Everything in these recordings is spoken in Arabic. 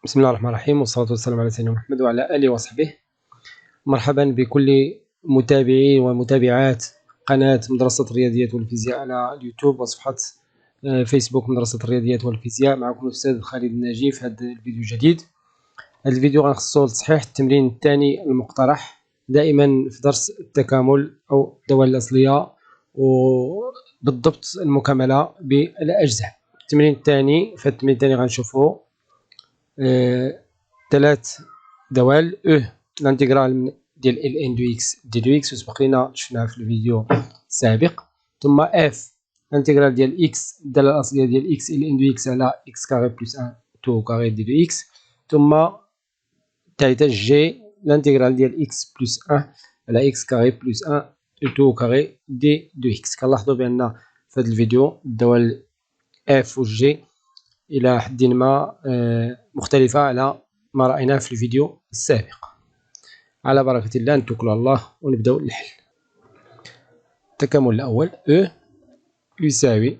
بسم الله الرحمن الرحيم، والصلاة والسلام على سيدنا محمد وعلى آله وصحبه. مرحبا بكل متابعي ومتابعات قناة مدرسة الرياضيات والفيزياء على اليوتيوب وصفحة فيسبوك مدرسة الرياضيات والفيزياء. معكم الأستاذ خالد الناجي في هذا الفيديو الجديد. هذا الفيديو غنخصو لتصحيح التمرين الثاني المقترح دائما في درس التكامل أو الدوال الأصلية، وبالضبط المكاملة بالأجزاء. التمرين الثاني، في التمرين الثاني غنشوفو ثلاث دوال الانتجرال ديال ال ان دو اكس دي دو اكس، وسبق لينا شفناها في الفيديو السابق. ثم اف الانتجرال ديال اكس، الداله الاصليه ديال اكس ال ان دو اكس على اكس كاري بلس 1 تو كاري دي دو اكس. ثم الثالثه جي الانتجرال ديال اكس بلس 1 على اكس كاري بلس 1 تو كاري دي دو اكس. كنلاحظوا بان في هذا الفيديو الدوال اف و جي إلى حد ما مختلفة على ما رأيناه في الفيديو السابق. على بركة الله نتوكل على الله ونبدأ الحل. التكامل الأول E يساوي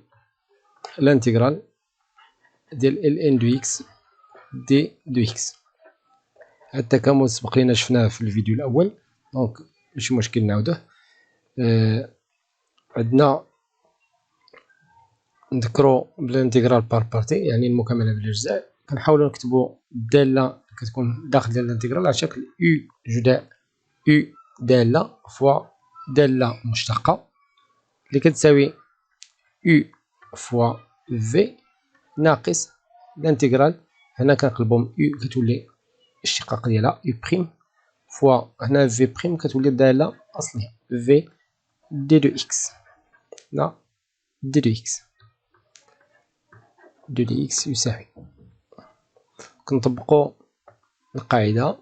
الانتجرال ديال ال ان دو اكس دي دو اكس. هذا التكامل سبق لينا شفناه في الفيديو الأول، دونك ماشي مشكل نعاودوه. عندنا نذكرو بالانتجرال بار بارتي، يعني المكاملة بالأجزاء. كنحاولو نكتبو الدالة كتكون داخل ديال الانتجرال على شكل U جداء U دالة فوا دالة مشتقة اللي كتساوي U فوا في ناقص الانتجرال. هنا كنقلبهم U كتولي الاشتقاق ديالها U بريم فوا هنا في بريم كتولي الدالة الأصلية في دي دو إكس. لا دي دو إكس دي دو إكس يساوي، كنطبقو القاعدة.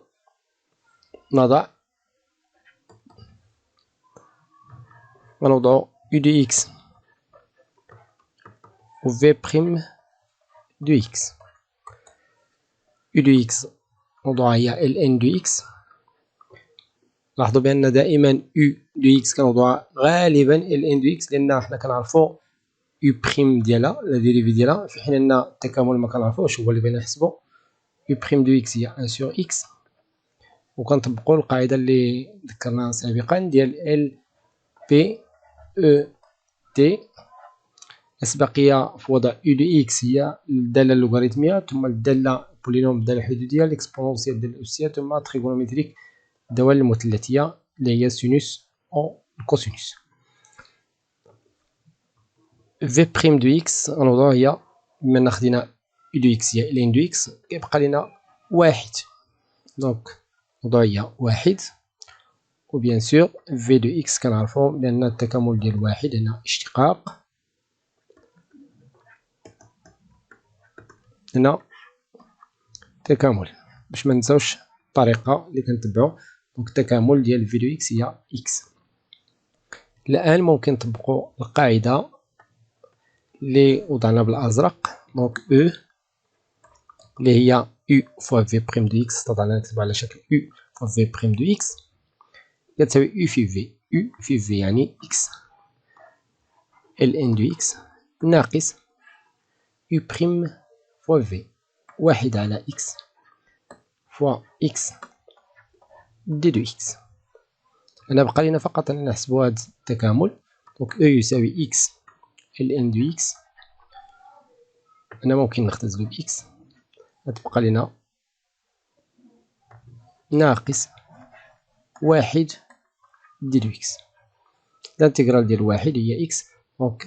ونوضعو U دو إكس و في بريم دو إكس. U دو إكس نوضعها هي ال ان دو إكس. لاحظوا بأن دائما U دو إكس كنوضعها غالبا ال ان دو إكس، لأن حنا كنعرفو U بريم ديالها لا ديريفي ديالها، في حين أن التكامل ما كنعرفوش، هو اللي بغينا نحسبو. U بريم دو إكس هي 1 سور إكس، وكنطبقو القاعدة اللي ذكرناها سابقا ديال ال بي أو تي. الأسبقية في وضع U دو إكس هي الدالة اللوغاريتمية، ثم الدالة بولينوم الدالة الحدودية، الإكسبونونسيال الدالة الأسية، ثم تريغونومتريك الدوال المثلثية اللي هي سينوس أو الكوسينوس. في بريم دو إكس غنوضعوها هي، بما أن خدينا U دو إكس هي ال ان دو إكس، كيبقى لينا واحد، دونك نوضعو هي واحد. و بيان سور في دو إكس كنعرفو بأن التكامل ديال واحد هنا اشتقاق، هنا تكامل، باش مننساوش الطريقة اللي كنتبعو. دونك التكامل ديال في دو إكس هي إكس. الآن ممكن نطبقو القاعدة اللي وضعنا بالأزرق، دونك أو اللي هي U فوا في بريم دو إكس، تضعنا نكتبها على شكل U فوا في بريم دو إكس كتساوي U في في. U في في يعني إكس ال ان دو إكس ناقص U بريم فوا في، واحد على إكس فوا إكس دي دو إكس. هنا بقى لينا فقط أن نحسبو هاد التكامل. دونك أو يساوي إكس ال ان دو إكس، هنا ممكن نختزلو بإكس، غتبقى لينا ناقص واحد دي دو إكس. الانتجرال ديال واحد هي إكس، دونك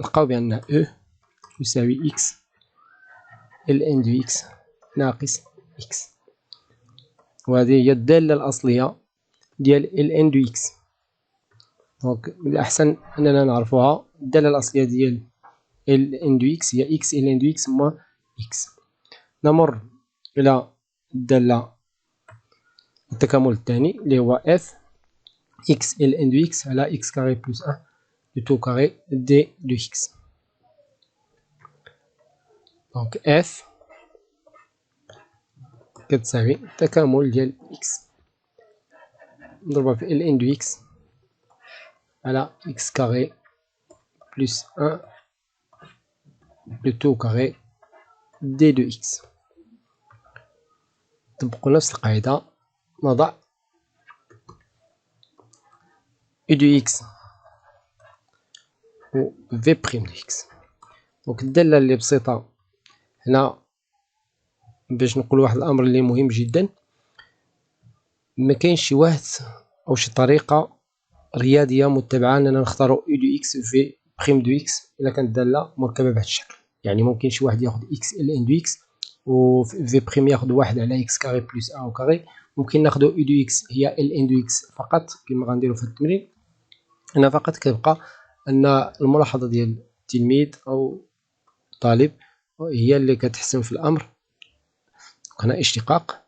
نلقاو بأن أو يساوي إكس ال ان دو إكس ناقص إكس، وهذه هي الدالة الأصلية ديال ال ان دو إكس. دونك من الأحسن أننا نعرفوها. الدالة الأصلية ديال ال ان دو إكس هي إكس ال ان دو إكس موان إكس. نمر إلى الدالة التكامل الثاني اللي هو اف إكس ال ان دو إكس على إكس كاري بلس 1 دو تو كاري دي دو إكس. دونك اف كتساوي تكامل ديال إكس نضربها في ال ان دو إكس على إكس كاري بلس 1 دو تو كاري دي دو إكس. نطبقو نفس القاعدة، نضع u دو x و v بريم دو x. دونك الدالة اللي بسيطة هنا باش نقول واحد الأمر اللي مهم جدا، مكاينش شي واحد أو شي طريقة رياضية متبعة أننا نختارو u دو x و v بريم دو x إلا كانت الدالة مركبة بهذا الشكل. يعني ممكن شي واحد ياخد x ln دو x و v بريم ياخد واحد على x كاري بلس أ أو كاري. ممكن ناخدو u دو x هي ln دو x فقط كما غنديرو في التمرين. هنا فقط كيبقى أن الملاحظة ديال التلميذ أو الطالب هي اللي كتحسن في الأمر. هنا اشتقاق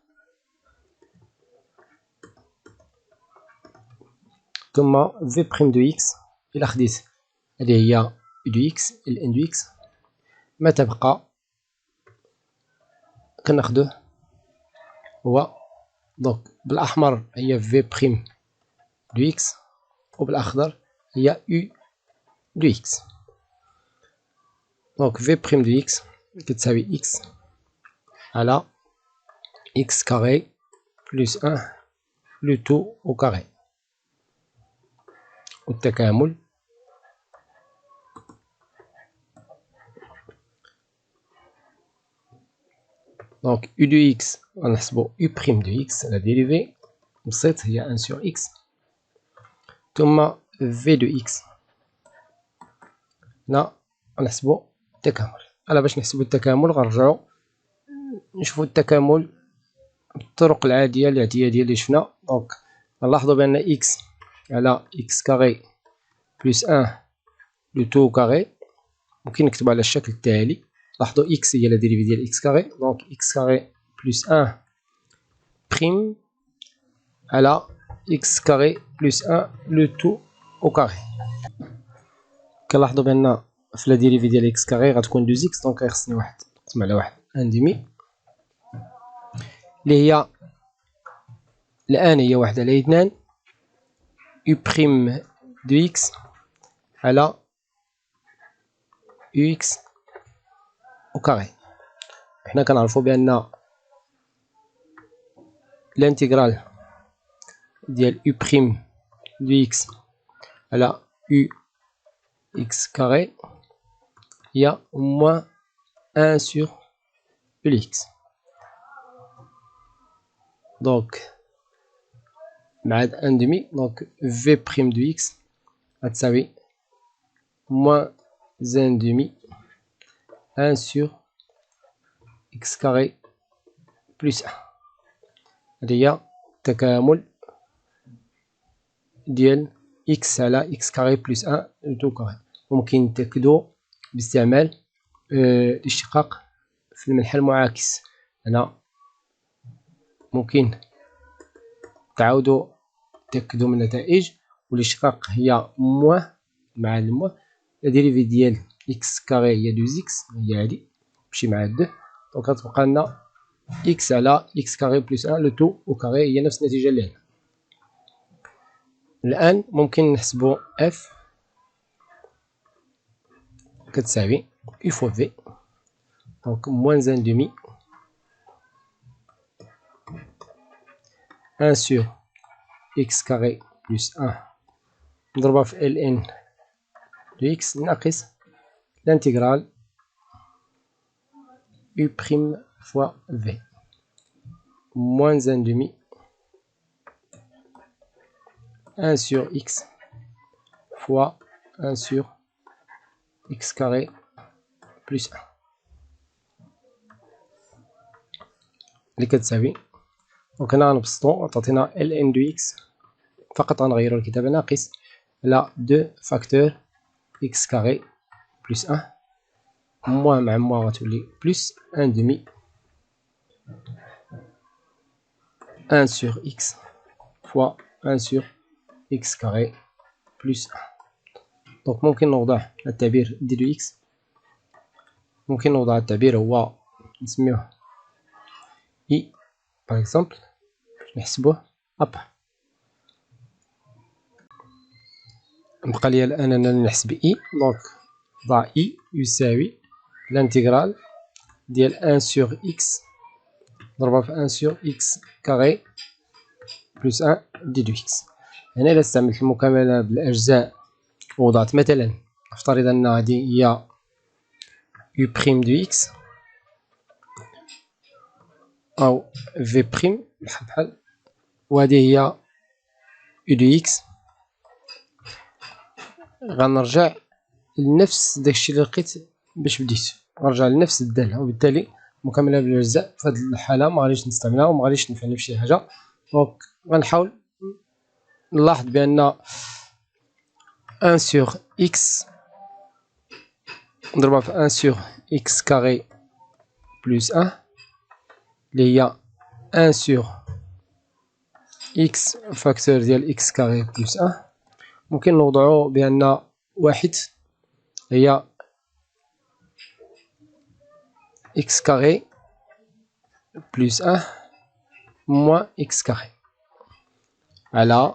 ثم v بريم دو x إلا خديت هذه هي u دو x ln دو x، ما تبقى كناخدوه هو دونك بالأحمر هي v بريم دو x وبالأخضر هي u دو x. دونك v بريم دو x كتساوي x على x كاري بلس 1 لو تو أو كاري، والتكامل دونك u دو x غنحسبو u بريم دو x لا ديريفي بسيط هي 1 sur x ثم v دو x. هنا غنحسبو التكامل. على باش نحسبو التكامل غنرجعو نشوفو التكامل بالطرق العادية الاعتيادية اللي شفنا. دونك نلاحظو بأن x على x كاري بلس 1 لو تو كاري ممكن نكتبو على الشكل التالي. لاحظوا x هي لا ديريفي ديال x كاري، دونك x كاري بلس 1 بريم على x كاري بلس 1 لو تو أو كاري. كنلاحظوا بأن في لا ديريفي ديال x كاري غتكون 2 x، دونك خصني واحد نقسم على واحد 1 ديمي اللي هي الآن هي 1 على 2 u بريم دو x على ux أو كاري. حنا كنعرفو بأن الانتيغرال ديال u بريم دو x على u x كاري هي موان 1 sur x. دونك مع 1 demi دونك v بريم دو x غتساوي موان 1 demi 1 sur x كاري بلس 1. هذه هي التكامل ديال x على x كاري بلس 1 تو كاري. ممكن نتأكدو باستعمال الاشتقاق في المنحى المعاكس. هنا ممكن تعاودو تأكدو من النتائج، والاشتقاق هي موان مع الموان لا ديريفي ديال x كاري هي 2 x هي هادي ماشي مع 2، دونك غتبقى لنا x على x كاري بلس 1 لو تو أو كاري هي نفس النتيجة اللي هنا. الآن ممكن نحسبو f كتساوي u فوا v دونك موان 1 demi 1 sur x كاري بلس 1 نضربها في ln دو x ناقص الانتيغرال u بريم فوا v موان 1 demi 1 sur x fois 1 sur x carré plus 1 اللي كتساوي. دونك هنا غنبسطو تعطينا ln دو x فقط غنغيرو الكتابة ناقص على 2 فاكتور x كاري بلس 1 موان مع موان غتولي بلس 1 demi 1 sur x fois 1 sur x كاري بلس 1. دونك ممكن نوضع التعبير دي دو x، ممكن نوضع التعبير هو نسميوه اي باغ اكزومبل باش نحسبوه ابا. بقى لي الان انني نحسب اي، دونك ضع اي يساوي الانتيغرال ديال 1 sur x نضربها في 1 sur x كاري بلس 1 دي دو x. هنا إلا استعملت المكاملة بالأجزاء ووضعت مثلا نفترض أن هذه هي u prime دو x أو v prime بحال وهذه هي u دو x، غنرجع لنفس داكشي اللي لقيت باش بديت، غنرجع لنفس الدالة، وبالتالي المكاملة بالأجزاء في هذه الحالة مغاديش نستعملها ومغاديش تنفعني فشي حاجة. دونك غنحاول نلاحظ بأن 1 sur x نضربها في 1 sur x كاري بلس 1 اللي هي 1 sur x فاكتور ديال x كاري بلس 1. ممكن نوضعو بأن واحد هي x كاري بلس 1 موان x كاري على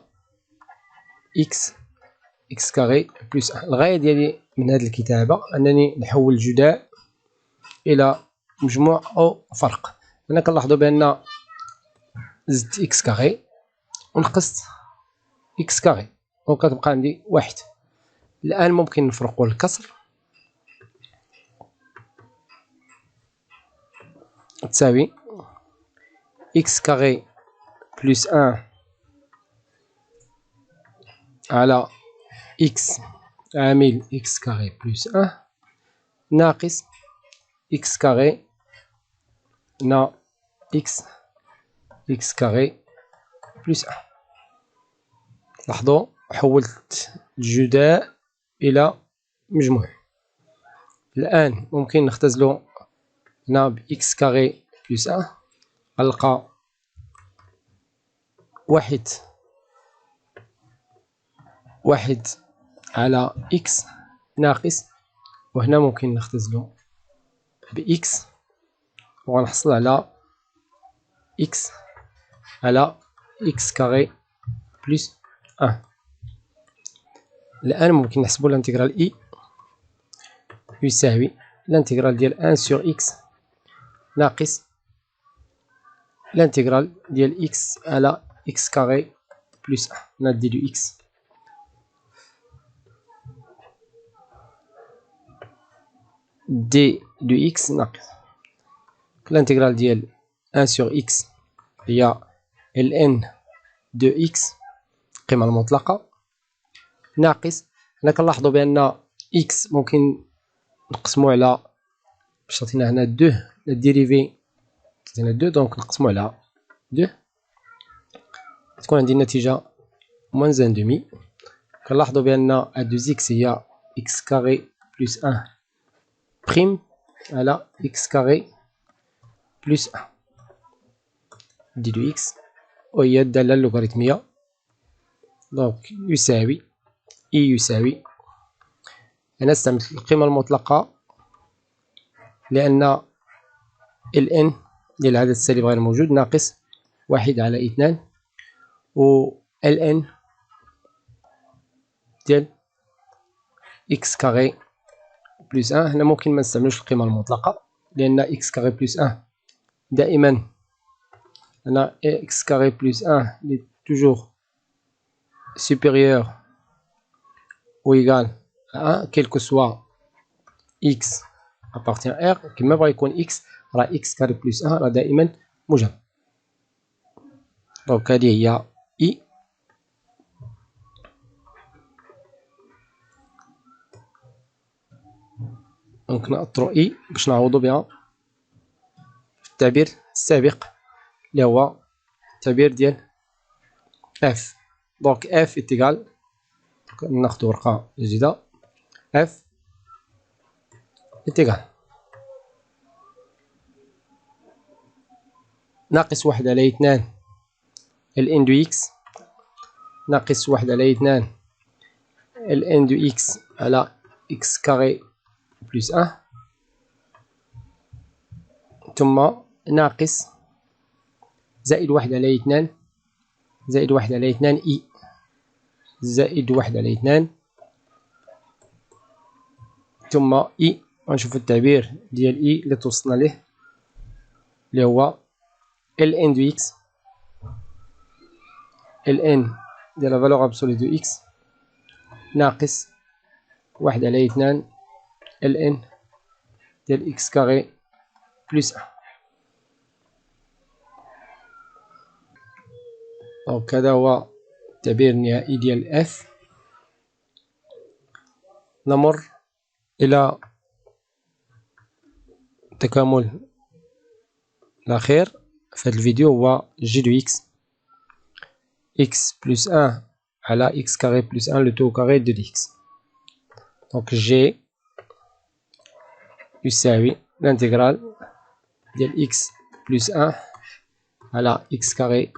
x كاري بلس 1. الغاية ديالي من هذه الكتابة أنني نحول جداء إلى مجموع أو فرق. هنا كنلاحظوا بأن زدت x كاري ونقصت x كاري وكتبقى عندي واحد. الآن ممكن نفرقوا الكسر تساوي x كاري بلس 1 على x عامل x كاري بلس 1 ناقص x كاري نا x كاري بلس 1. لاحظوا حولت الجداء إلى مجموع. الآن ممكن نختزلو هنا ب x كاري بلس 1 غنلقى واحد على x ناقص، وهنا ممكن نختزلو ب x وغنحصل على x على x كاري بلس 1. الآن ممكن نحسبو الانتغرال i يساوي الانتغرال ديال 1 sur x ناقص الانتغرال ديال x على x كاري بلس 1 هنا دي دو x. دي دو x ناقص الانتغرال ديال 1 sur x هي ln دو x القيمة المطلقة ناقص. هنا كنلاحظوا بأن x ممكن نقسمو على باش تعطينا هنا 2 الديريفي تعطينا 2 دونك نقسمو على 2 تكون عندي النتيجة موان 1 دومي. كنلاحظوا بأن هاد 2 x هي x كاري بلس 1 بريم على x كاري بلس 1 دي دو x وهي الدالة اللوغاريتمية. دونك يساوي i يساوي، أنا استعملت القيمة المطلقة لأن ln ديال العدد السالب غير موجود ناقص 1 على 2 و ln ديال x كاري بلس 1. هنا ممكن ما نستعملوش القيمة المطلقة لأن x كاري بلس 1 دائما هنا x كاري بلس 1 لي توجور supérieur ou égal à 1 quel que soit x appartient à R. كما بغا يكون x راه x كاري بلس 1 راه دائما موجب. دونك هذه هي i. دونك نأطرو i باش نعوضو بها في التعبير السابق اللي هو التعبير ديال f. دونك f إتيغال ناخدو ورقة جديدة f إتيغال ناقص 1 على 2 ln دو x ناقص 1 على 2 ln دو x على x كاري بلس 1 ثم ناقص زائد 1 على 2 زائد 1 على 2 i زائد 1 على 2 ثم i. غنشوفو التعبير ديال i اللي توصلنا ليه اللي هو ال ان دو اكس، ال ان ديال لا فالور ابسولي دو اكس ناقص 1/2 ال ان ديال اكس كاري بلس 1. دونك هذا هو التعبير النهائي ديال اف. نمر إلى التكامل الأخير في هذا الفيديو، هو جي دو اكس، اكس بلس 1 على اكس كاري بلس 1 لو تو كاري دو اكس. دونك جي يساوي الانتيغرال ديال اكس بلس 1 على اكس كاري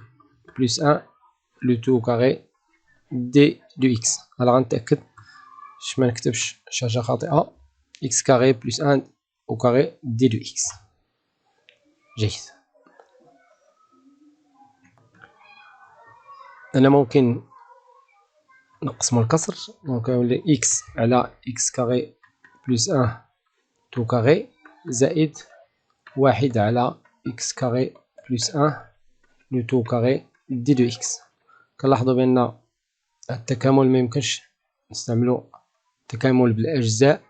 بلس 1 لو تو كاري دي دو اكس. أنا غنتأكد باش منكتبش شي حاجة خاطئة. اكس كاري بلس 1 او كاري دي دو اكس. جيد. أنا ممكن نقسمو الكسر، دونك يولي اكس على اكس كاري بلس 1 تو كاري زائد 1 على اكس كاري بلس 1 لو تو كاري دي دو اكس. كنلاحظو بأن التكامل ميمكنش نستعملو تكامل بالأجزاء،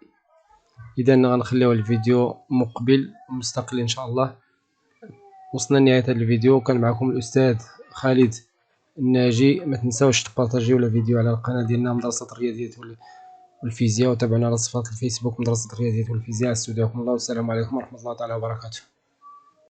إذا غنخليو الفيديو مقبل مستقل إن شاء الله. وصلنا لنهاية هذا الفيديو، كان معكم الأستاذ خالد الناجي. ما تنساوش تبارطاجيو الفيديو على القناة ديالنا مدرسة الرياضيات والفيزياء، وتابعونا على صفحات الفيسبوك مدرسة الرياضيات والفيزياء. استودعكم الله والسلام عليكم ورحمة الله تعالى وبركاته.